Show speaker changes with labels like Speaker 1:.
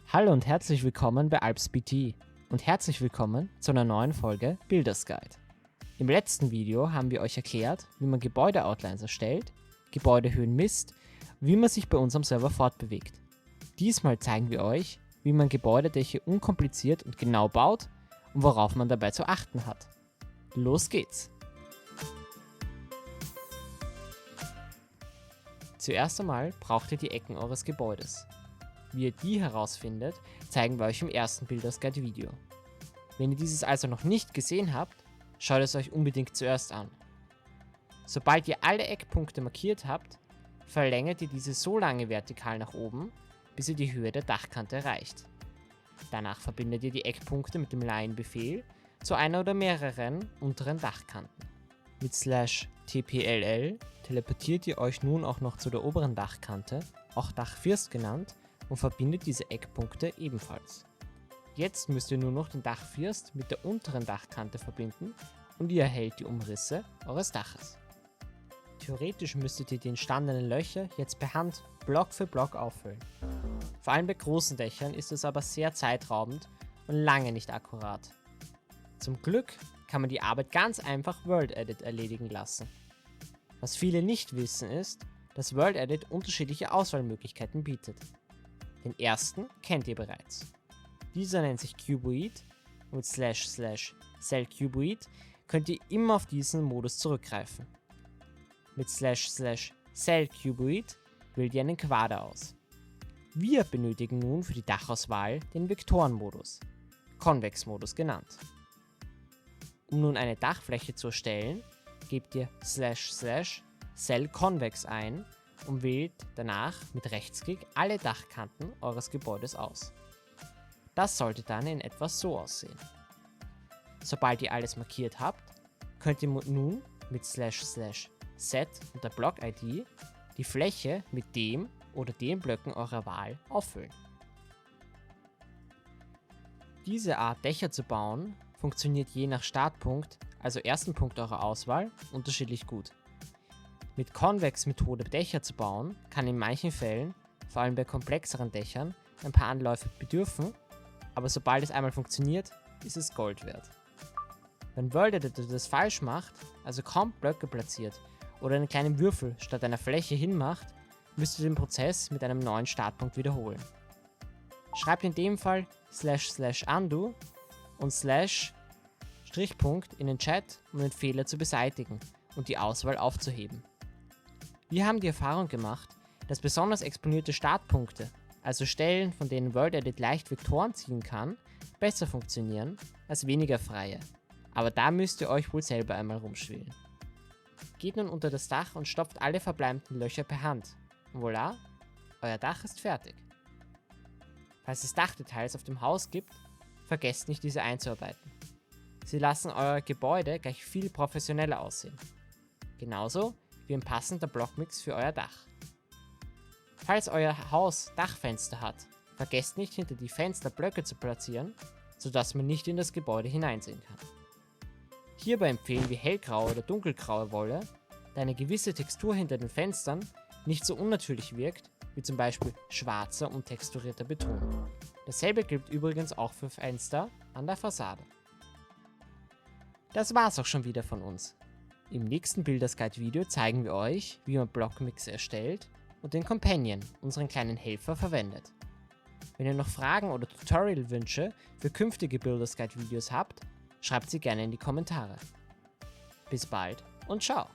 Speaker 1: Hallo und herzlich willkommen bei AlpsBT und herzlich willkommen zu einer neuen Folge Builders Guide. Im letzten Video haben wir euch erklärt, wie man Gebäude-Outlines erstellt, Gebäudehöhen misst, wie man sich bei unserem Server fortbewegt. Diesmal zeigen wir euch, wie man Gebäudedächer unkompliziert und genau baut und worauf man dabei zu achten hat. Los geht's! Zuerst einmal braucht ihr die Ecken eures Gebäudes. Wie ihr die herausfindet, zeigen wir euch im ersten Builders Guide Video. Wenn ihr dieses also noch nicht gesehen habt, schaut es euch unbedingt zuerst an. Sobald ihr alle Eckpunkte markiert habt, verlängert ihr diese so lange vertikal nach oben, bis ihr die Höhe der Dachkante erreicht. Danach verbindet ihr die Eckpunkte mit dem Line-Befehl zu einer oder mehreren unteren Dachkanten. Mit /tpll teleportiert ihr euch nun auch noch zu der oberen Dachkante, auch Dachfirst genannt, und verbindet diese Eckpunkte ebenfalls. Jetzt müsst ihr nur noch den Dachfirst mit der unteren Dachkante verbinden und ihr erhält die Umrisse eures Daches. Theoretisch müsstet ihr die entstandenen Löcher jetzt per Hand Block für Block auffüllen. Vor allem bei großen Dächern ist es aber sehr zeitraubend und lange nicht akkurat. Zum Glück kann man die Arbeit ganz einfach World Edit erledigen lassen. Was viele nicht wissen ist, dass World Edit unterschiedliche Auswahlmöglichkeiten bietet. Den ersten kennt ihr bereits. Dieser nennt sich Cuboid und mit //cellcuboid könnt ihr immer auf diesen Modus zurückgreifen. Mit //cellcuboid wählt ihr einen Quader aus. Wir benötigen nun für die Dachauswahl den Vektorenmodus, Convex-Modus genannt. Um nun eine Dachfläche zu erstellen, gebt ihr //cellconvex ein und wählt danach mit Rechtsklick alle Dachkanten eures Gebäudes aus. Das sollte dann in etwa so aussehen. Sobald ihr alles markiert habt, könnt ihr nun mit //set und der Block-ID die Fläche mit dem oder den Blöcken eurer Wahl auffüllen. Diese Art Dächer zu bauen funktioniert je nach Startpunkt, also ersten Punkt eurer Auswahl, unterschiedlich gut. Mit Convex-Methode Dächer zu bauen, kann in manchen Fällen, vor allem bei komplexeren Dächern, ein paar Anläufe bedürfen, aber sobald es einmal funktioniert, ist es Gold wert. Wenn World Editor das falsch macht, also kaum Blöcke platziert oder einen kleinen Würfel statt einer Fläche hinmacht, müsst ihr den Prozess mit einem neuen Startpunkt wiederholen. Schreibt in dem Fall //undo und /Strichpunkt in den Chat, um den Fehler zu beseitigen und die Auswahl aufzuheben. Wir haben die Erfahrung gemacht, dass besonders exponierte Startpunkte, also Stellen, von denen World Edit leicht Vektoren ziehen kann, besser funktionieren als weniger freie. Aber da müsst ihr euch wohl selber einmal rumschwälen. Geht nun unter das Dach und stopft alle verbleibenden Löcher per Hand. Und voilà, euer Dach ist fertig. Falls es Dachdetails auf dem Haus gibt, vergesst nicht, diese einzuarbeiten. Sie lassen euer Gebäude gleich viel professioneller aussehen. Genauso wie ein passender Blockmix für euer Dach. Falls euer Haus Dachfenster hat, vergesst nicht, hinter die Fenster Blöcke zu platzieren, sodass man nicht in das Gebäude hineinsehen kann. Hierbei empfehlen wir hellgraue oder dunkelgraue Wolle, da eine gewisse Textur hinter den Fenstern nicht so unnatürlich wirkt, wie zum Beispiel schwarzer und texturierter Beton. Dasselbe gilt übrigens auch für Fenster an der Fassade. Das war's auch schon wieder von uns. Im nächsten Builders Guide Video zeigen wir euch, wie man Blockmixe erstellt und den Companion, unseren kleinen Helfer, verwendet. Wenn ihr noch Fragen oder Tutorial-Wünsche für künftige Builders Guide Videos habt, schreibt sie gerne in die Kommentare. Bis bald und ciao!